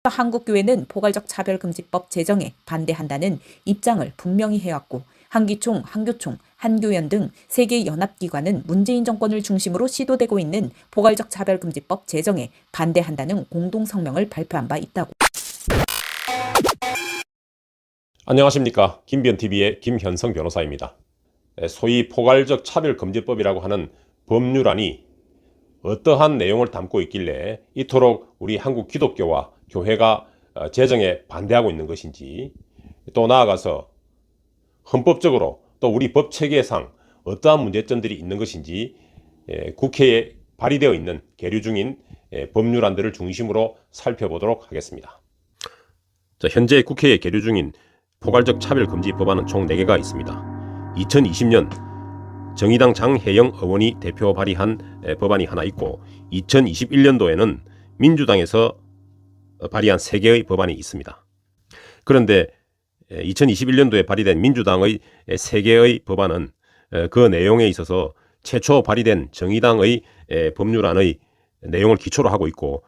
한국교회는 포괄적 차별금지법 제정에 반대한다는 입장을 분명히 해왔고 한기총, 한교총, 한교연 등 세계 연합기관은 문재인 정권을 중심으로 시도되고 있는 포괄적 차별금지법 제정에 반대한다는 공동성명을 발표한 바 있다고. 안녕하십니까. 김변TV의 김현성 변호사입니다. 소위 포괄적 차별금지법이라고 하는 법률안이 어떠한 내용을 담고 있길래 이토록 우리 한국 기독교와 교회가 제정에 반대하고 있는 것인지, 또 나아가서 헌법적으로 또 우리 법체계상 어떠한 문제점들이 있는 것인지 국회에 발의되어 있는 계류 중인 법률안들을 중심으로 살펴보도록 하겠습니다. 현재 국회에 계류 중인 포괄적 차별금지 법안은 총 4개가 있습니다. 2020년 정의당 장혜영 의원이 대표 발의한 법안이 하나 있고 2021년도에는 민주당에서 발의한 3개의 법안이 있습니다. 그런데 2021년도에 발의된 민주당의 3개의 법안은 그 내용에 있어서 최초 발의된 정의당의 법률안의 내용을 기초로 하고 있고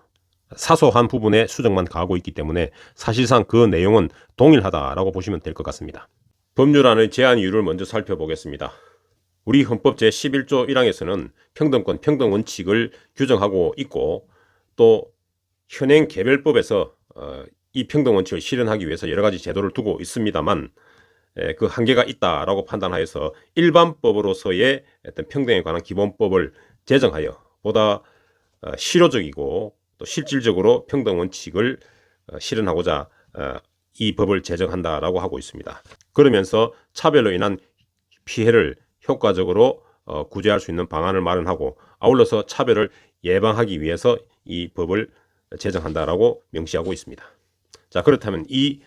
사소한 부분의 수정만 가하고 있기 때문에 사실상 그 내용은 동일하다라고 보시면 될 것 같습니다. 법률안의 제안 이유를 먼저 살펴보겠습니다. 우리 헌법 제11조 1항에서는 평등권, 평등원칙을 규정하고 있고 또 현행 개별법에서 이 평등원칙을 실현하기 위해서 여러 가지 제도를 두고 있습니다만 그 한계가 있다라고 판단하여서 일반법으로서의 어떤 평등에 관한 기본법을 제정하여 보다 실효적이고 또 실질적으로 평등원칙을 실현하고자 이 법을 제정한다라고 하고 있습니다. 그러면서 차별로 인한 피해를 효과적으로 구제할 수 있는 방안을 마련하고 아울러서 차별을 예방하기 위해서 이 법을 제정한다라고 명시하고 있습니다. 자, 그렇다면 이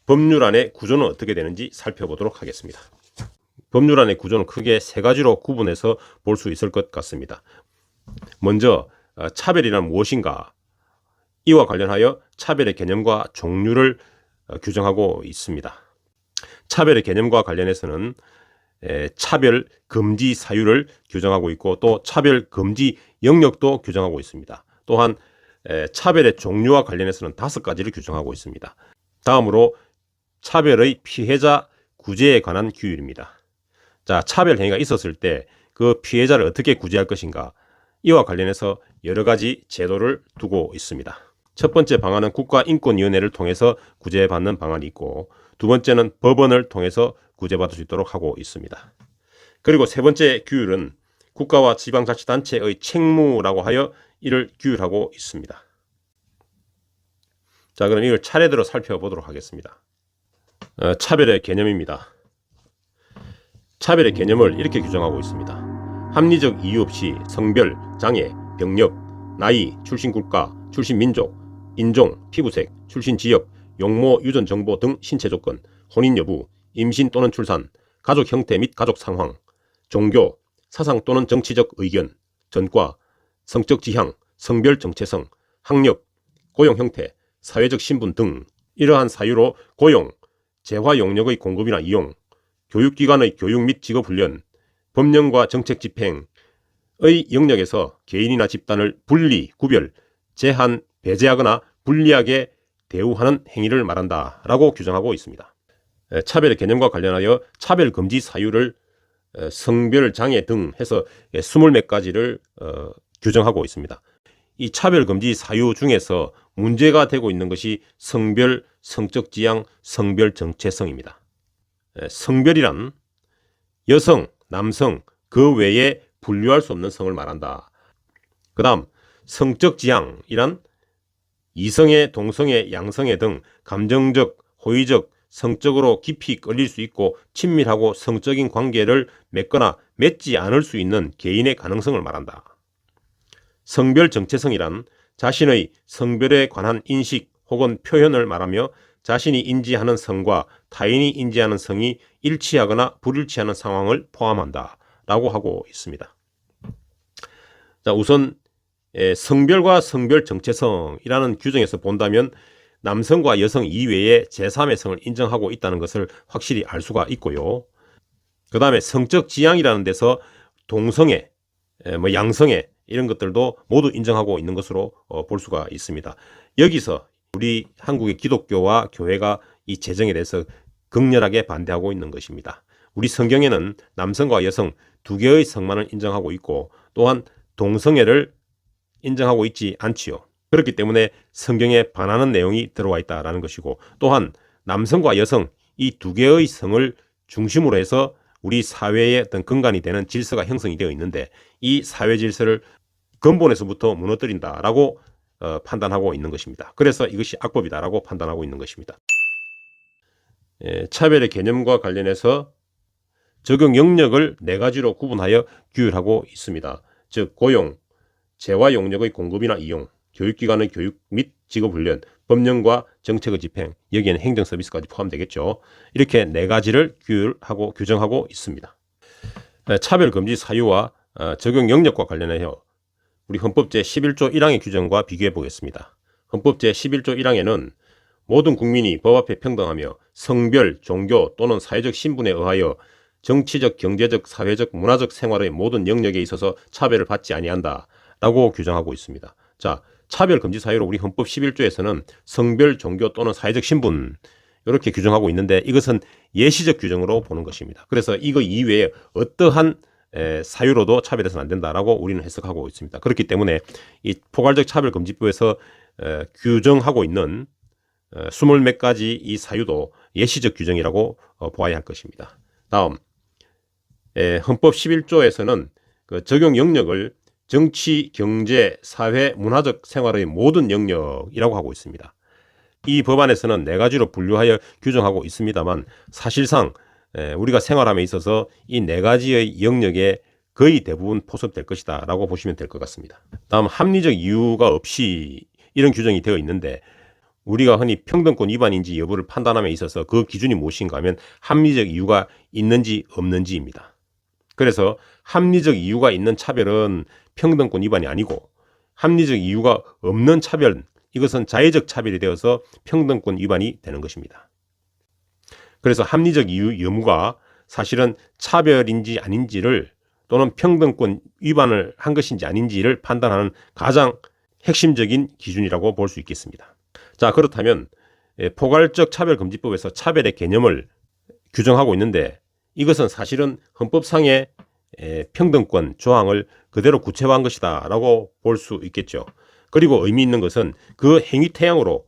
법률안의 구조는 어떻게 되는지 살펴보도록 하겠습니다. 법률안의 구조는 크게 3가지로 구분해서 볼 수 있을 것 같습니다. 먼저 차별이란 무엇인가? 이와 관련하여 차별의 개념과 종류를 규정하고 있습니다. 차별의 개념과 관련해서는 차별 금지 사유를 규정하고 있고 또 차별 금지 영역도 규정하고 있습니다. 또한 차별의 종류와 관련해서는 5가지를 규정하고 있습니다. 다음으로 차별의 피해자 구제에 관한 규율입니다. 자, 차별 행위가 있었을 때 그 피해자를 어떻게 구제할 것인가? 이와 관련해서 여러 가지 제도를 두고 있습니다. 첫 번째 방안은 국가인권위원회를 통해서 구제받는 방안이 있고 두 번째는 법원을 통해서 구제받을 수 있도록 하고 있습니다. 그리고 세 번째 규율은 국가와 지방자치단체의 책무라고 하여 이를 규율하고 있습니다. 자, 그럼 이걸 차례대로 살펴보도록 하겠습니다. 차별의 개념입니다. 차별의 개념을 이렇게 규정하고 있습니다. 합리적 이유 없이 성별, 장애, 병력, 나이, 출신 국가, 출신 민족, 인종, 피부색, 출신 지역, 용모, 유전 정보 등 신체 조건, 혼인 여부, 임신 또는 출산, 가족 형태 및 가족 상황, 종교, 사상 또는 정치적 의견, 전과, 성적 지향, 성별 정체성, 학력, 고용 형태, 사회적 신분 등 이러한 사유로 고용, 재화 용역의 공급이나 이용, 교육기관의 교육 및 직업훈련, 법령과 정책 집행의 영역에서 개인이나 집단을 분리, 구별, 제한, 배제하거나 불리하게 대우하는 행위를 말한다라고 규정하고 있습니다. 차별의 개념과 관련하여 차별금지 사유를 성별, 장애 등 해서 20몇 가지를 규정하고 있습니다. 이 차별금지 사유 중에서 문제가 되고 있는 것이 성별, 성적 지향, 성별 정체성입니다. 성별이란 여성, 남성, 그 외에 분류할 수 없는 성을 말한다. 그 다음 성적 지향이란 이성애, 동성애, 양성애 등 감정적, 호의적, 성적으로 깊이 끌릴 수 있고 친밀하고 성적인 관계를 맺거나 맺지 않을 수 있는 개인의 가능성을 말한다. 성별 정체성이란 자신의 성별에 관한 인식 혹은 표현을 말하며 자신이 인지하는 성과 타인이 인지하는 성이 일치하거나 불일치하는 상황을 포함한다 라고 하고 있습니다. 자, 우선 성별과 성별 정체성이라는 규정에서 본다면 남성과 여성 이외에 제3의 성을 인정하고 있다는 것을 확실히 알 수가 있고요. 그 다음에 성적 지향이라는 데서 동성애, 양성애 이런 것들도 모두 인정하고 있는 것으로 볼 수가 있습니다. 여기서 우리 한국의 기독교와 교회가 이 제정에 대해서 극렬하게 반대하고 있는 것입니다. 우리 성경에는 남성과 여성 두 개의 성만을 인정하고 있고 또한 동성애를 인정하고 있지 않지요. 그렇기 때문에 성경에 반하는 내용이 들어와 있다라는 것이고 또한 남성과 여성 이 두 개의 성을 중심으로 해서 우리 사회의 어떤 근간이 되는 질서가 형성이 되어 있는데 이 사회 질서를 근본에서부터 무너뜨린다라고 판단하고 있는 것입니다. 그래서 이것이 악법이다라고 판단하고 있는 것입니다. 차별의 개념과 관련해서 적용 영역을 네 가지로 구분하여 규율하고 있습니다. 즉 고용, 재화 용역의 공급이나 이용, 교육기관의 교육 및 직업훈련, 법령과 정책의 집행, 여기에는 행정서비스까지 포함되겠죠. 이렇게 네 가지를 규율하고 규정하고 있습니다. 차별금지 사유와 적용 영역과 관련하여 우리 헌법 제11조 1항의 규정과 비교해 보겠습니다. 헌법 제11조 1항에는 모든 국민이 법 앞에 평등하며 성별, 종교 또는 사회적 신분에 의하여 정치적, 경제적, 사회적, 문화적 생활의 모든 영역에 있어서 차별을 받지 아니한다라고 규정하고 있습니다. 자, 차별 금지 사유로 우리 헌법 11조에서는 성별, 종교 또는 사회적 신분 이렇게 규정하고 있는데 이것은 예시적 규정으로 보는 것입니다. 그래서 이거 이외에 어떠한 사유로도 차별해서는 안 된다라고 우리는 해석하고 있습니다. 그렇기 때문에 이 포괄적 차별금지법에서 규정하고 있는 20몇 가지 이 사유도 예시적 규정이라고 보아야 할 것입니다. 다음, 헌법 11조에서는 그 적용 영역을 정치, 경제, 사회, 문화적 생활의 모든 영역이라고 하고 있습니다. 이 법안에서는 네 가지로 분류하여 규정하고 있습니다만 사실상 우리가 생활함에 있어서 이 네 가지의 영역에 거의 대부분 포섭될 것이다 라고 보시면 될 것 같습니다. 다음, 합리적 이유가 없이 이런 규정이 되어 있는데 우리가 흔히 평등권 위반인지 여부를 판단함에 있어서 그 기준이 무엇인가 하면 합리적 이유가 있는지 없는지입니다. 그래서 합리적 이유가 있는 차별은 평등권 위반이 아니고 합리적 이유가 없는 차별, 이것은 자의적 차별이 되어서 평등권 위반이 되는 것입니다. 그래서 합리적 이유 여부가 사실은 차별인지 아닌지를 또는 평등권 위반을 한 것인지 아닌지를 판단하는 가장 핵심적인 기준이라고 볼 수 있겠습니다. 자, 그렇다면 포괄적 차별금지법에서 차별의 개념을 규정하고 있는데 이것은 사실은 헌법상의 평등권 조항을 그대로 구체화한 것이다 라고 볼 수 있겠죠. 그리고 의미 있는 것은 그 행위 태양으로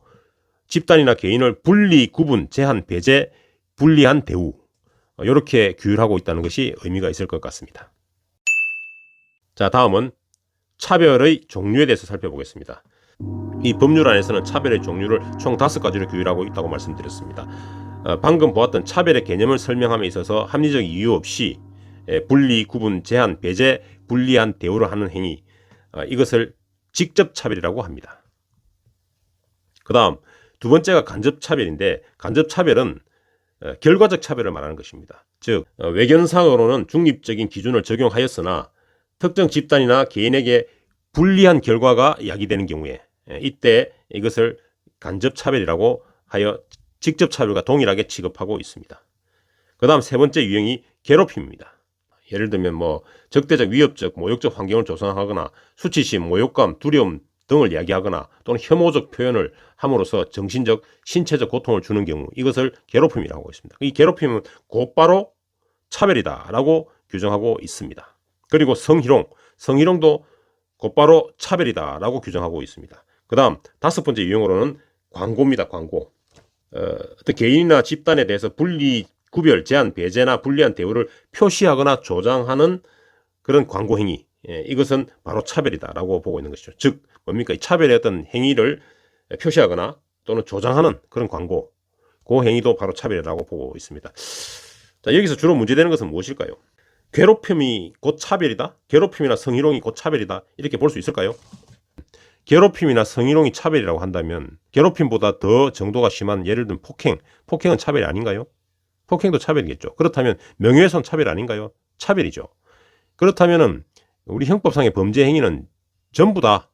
집단이나 개인을 분리, 구분, 제한, 배제, 불리한 대우 이렇게 규율하고 있다는 것이 의미가 있을 것 같습니다. 자, 다음은 차별의 종류에 대해서 살펴보겠습니다. 이 법률 안에서는 차별의 종류를 총 5가지로 규율하고 있다고 말씀드렸습니다. 방금 보았던 차별의 개념을 설명함에 있어서 합리적 이유 없이 분리, 구분, 제한, 배제, 불리한 대우를 하는 행위, 이것을 직접차별이라고 합니다. 그 다음 두 번째가 간접차별인데 간접차별은 결과적 차별을 말하는 것입니다. 즉 외견상으로는 중립적인 기준을 적용하였으나 특정 집단이나 개인에게 불리한 결과가 야기되는 경우에 이때 이것을 간접차별이라고 하여 직접차별과 동일하게 취급하고 있습니다. 그 다음 세 번째 유형이 괴롭힘입니다. 예를 들면 적대적, 위협적, 모욕적 환경을 조성하거나 수치심, 모욕감, 두려움 등을 이야기하거나 또는 혐오적 표현을 함으로써 정신적, 신체적 고통을 주는 경우 이것을 괴롭힘이라고 하고 있습니다. 이 괴롭힘은 곧바로 차별이다라고 규정하고 있습니다. 그리고 성희롱도 곧바로 차별이다라고 규정하고 있습니다. 그 다음 5번째 유형으로는 광고입니다. 광고. 어떤 개인이나 집단에 대해서 분리, 구별, 제한, 배제나 불리한 대우를 표시하거나 조장하는 그런 광고 행위, 이것은 바로 차별이다라고 보고 있는 것이죠. 즉 뭡니까? 이 차별의 어떤 행위를 표시하거나 또는 조장하는 그런 광고, 그 행위도 바로 차별이라고 보고 있습니다. 자, 여기서 주로 문제되는 것은 무엇일까요? 괴롭힘이 곧 차별이다? 괴롭힘이나 성희롱이 곧 차별이다? 이렇게 볼 수 있을까요? 괴롭힘이나 성희롱이 차별이라고 한다면 괴롭힘보다 더 정도가 심한 예를 들면 폭행은 차별이 아닌가요? 폭행도 차별이겠죠. 그렇다면 명예훼손 차별 아닌가요? 차별이죠. 그렇다면은 우리 형법상의 범죄 행위는 전부 다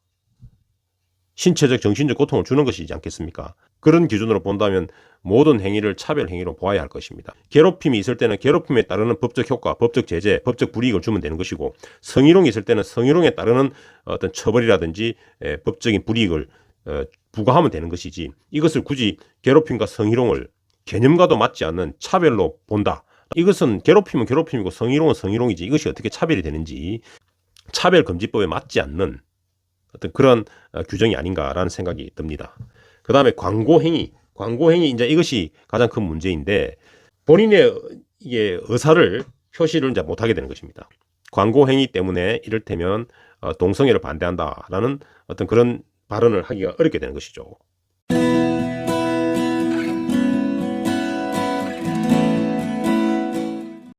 신체적, 정신적 고통을 주는 것이지 않겠습니까? 그런 기준으로 본다면 모든 행위를 차별 행위로 보아야 할 것입니다. 괴롭힘이 있을 때는 괴롭힘에 따르는 법적 효과, 법적 제재, 법적 불이익을 주면 되는 것이고 성희롱이 있을 때는 성희롱에 따르는 어떤 처벌이라든지 법적인 불이익을 부과하면 되는 것이지, 이것을 굳이 괴롭힘과 성희롱을 개념과도 맞지 않는 차별로 본다. 이것은 괴롭힘은 괴롭힘이고 성희롱은 성희롱이지, 이것이 어떻게 차별이 되는지, 차별금지법에 맞지 않는 어떤 그런 규정이 아닌가라는 생각이 듭니다. 그 다음에 광고행위 이제 이것이 가장 큰 문제인데, 본인의 이게 의사를 표시를 이제 못하게 되는 것입니다. 광고행위 때문에 이를테면 동성애를 반대한다라는 어떤 그런 발언을 하기가 어렵게 되는 것이죠.